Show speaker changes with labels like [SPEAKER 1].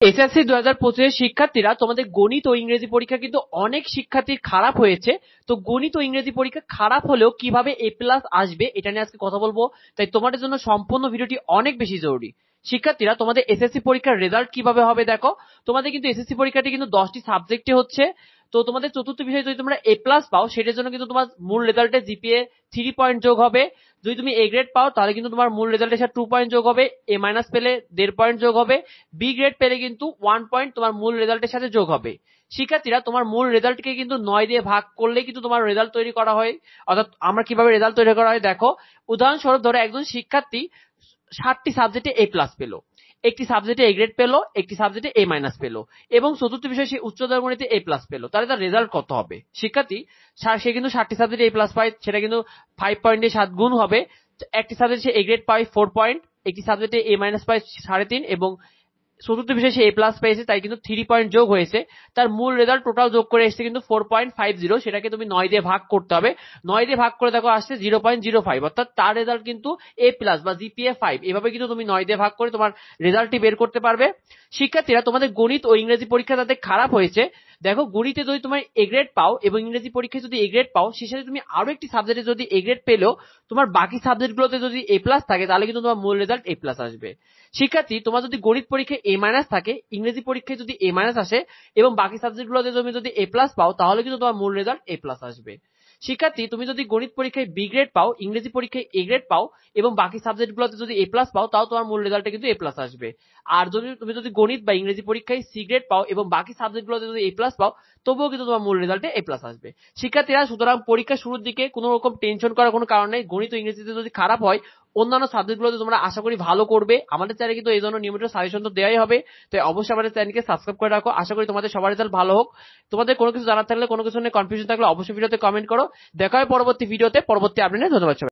[SPEAKER 1] SSC 2025 শিক্ষার্থীরা তোমাদের গণিত ও ইংরেজি পরীক্ষা কিন্তু অনেক শিক্ষার্থীর খারাপ হয়েছে। তো গণিত ও ইংরেজি পরীক্ষা খারাপ হলেও কিভাবে এ প্লাস আসবে এটা নিয়ে আজকে কথা বলবো। তাই তোমাদের জন্য সম্পূর্ণ ভিডিওটি অনেক বেশি জরুরি। শিক্ষার্থীরা তোমাদের এসএসসি পরীক্ষার রেজাল্ট কিভাবে হবে দেখো। তোমাদের কিন্তু এসএসসি পরীক্ষাটি কিন্তু 10টি সাবজেক্টে হচ্ছে। তো তোমাদের চতুর্থ বিষয়ে যদি তোমরা এ প্লাস পাও সেটার জন্য কিন্তু তোমার মূল রেজাল্টে জিপিএ 3 পয়েন্ট যোগ হবে। যদি তুমি এ গ্রেড পাও তাহলে কিন্তু তোমার মূল রেজাল্টের সাথে 2 পয়েন্ট যোগ হবে। এ মাইনাস পেলে 1.5 পয়েন্ট যোগ হবে। বি গ্রেড পেলে কিন্তু 1 পয়েন্ট তোমার মূল রেজাল্টের সাথে যোগ হবে। শিক্ষার্থীরা তোমার মূল রেজাল্টকে কিন্তু 9 দিয়ে ভাগ করলেই কিন্তু তোমার রেজাল্ট তৈরি করা হয়। অর্থাৎ আমরা কিভাবে রেজাল্ট তৈরি করা হয় দেখো। উদাহরণস্বরূপ ধরো একজন শিক্ষার্থী 60টি সাবজেক্টে এ প্লাস পেল, একটি সাবজেক্টে এ গ্রেড পেল, একটি সাবজেক্টে এ মাইনাস পেল এবং চতুর্থ বিষয়ে সে উচ্চতর গণিতে এ প্লাস পেল, তাহলে তার রেজাল্ট কত হবে? শিক্ষার্থী সে কিন্তু 60টি সাবজেক্টে এ প্লাস পায়, সেটা কিন্তু 5 পয়েন্ট দিয়ে 7 গুণ হবে। একটি সাবজেক্টে সে এ গ্রেড পায় 4 পয়েন্ট, একটি সাবজেক্টে এ মাইনাস পায় 3.5 এবং চতুর্থ বিষয়ে সে এ প্লাস পেয়েছে, তাই কিন্তু 3 পয়েন্ট যোগ হয়েছে। তার মূল রেজাল্ট টোটাল যোগ করে এসেছে কিন্তু 4.50। সেটাকে তুমি 9 দিয়ে ভাগ করতে হবে। 9 দিয়ে ভাগ করে দেখো আসছে 0.05, অর্থাৎ তার রেজাল্ট কিন্তু এ প্লাস বা জিপিএ 5। এভাবে কিন্তু তুমি 9 দিয়ে ভাগ করে তোমার রেজাল্টটি বের করতে পারবে। শিক্ষার্থীরা তোমাদের গণিত ও ইংরেজি পরীক্ষা তাদের খারাপ হয়েছে। দেখো গণিতে যদি তোমার এ গ্রেড পাও এবং ইংরেজি পরীক্ষায় যদি এ গ্রেড পাও, সে সাথে তুমি আরো একটি সাবজেক্টে যদি এ গ্রেড পেলেও তোমার বাকি সাবজেক্টগুলোতে যদি এ প্লাস থাকে তাহলে কিন্তু তোমার মূল রেজাল্ট এ প্লাস আসবে। শিক্ষার্থী তোমার যদি গণিত পরীক্ষায় এ মাইনাস থাকে, ইংরেজি পরীক্ষায় যদি এ মাইনাস আসে এবং বাকি সাবজেক্টগুলোতে তুমি যদি এ প্লাস পাও তাহলে কিন্তু তোমার মূল রেজাল্ট এ প্লাস আসবে। শিক্ষার্থী তুমি যদি গণিত পরীক্ষায় বি গ্রেড পাও, ইংরেজি পরীক্ষায় এ গ্রেড পাও এবং বাকি সাবজেক্টগুলোতে যদি এ প্লাস পাও তাও তোমার মূল রেজাল্টে কিন্তু এ প্লাস আসবে। আর যদি তুমি যদি গণিত বা ইংরেজি পরীক্ষায় সি গ্রেড পাও এবং বাকি সাবজেক্টগুলোতে যদি এ প্লাস পাও তবুও কিন্তু তোমার মূল রেজাল্টে এ প্লাস আসবে। শিক্ষার্থীরা সুতরাং পরীক্ষা শুরুর দিকে কোনো রকম টেনশন করার কোনো কারণ নেই। গণিত ও ইংরেজিতে যদি খারাপ হয় অন্যান্য সাবজেক্টগুলোতে তোমরা আশা করি ভালো করবে। আমাদের চ্যানেলে কিন্তু এই জন্য নিয়মিত সাজেশন তো দেওয়াই হবে। তাই অবশ্যই আমাদের চ্যানেলকে সাবস্ক্রাইব করে রাখো। আশা করি তোমাদের সবার রেজাল্ট ভালো হোক। তোমাদের কোনো কিছু জানার থাকলে, কোনো কিছু নিয়ে কনফিউশন থাকলে অবশ্যই ভিডিওতে কমেন্ট করো। দেখা হয় পরবর্তী ভিডিওতে, পরবর্তী আপডেটে। ধন্যবাদ সবাই।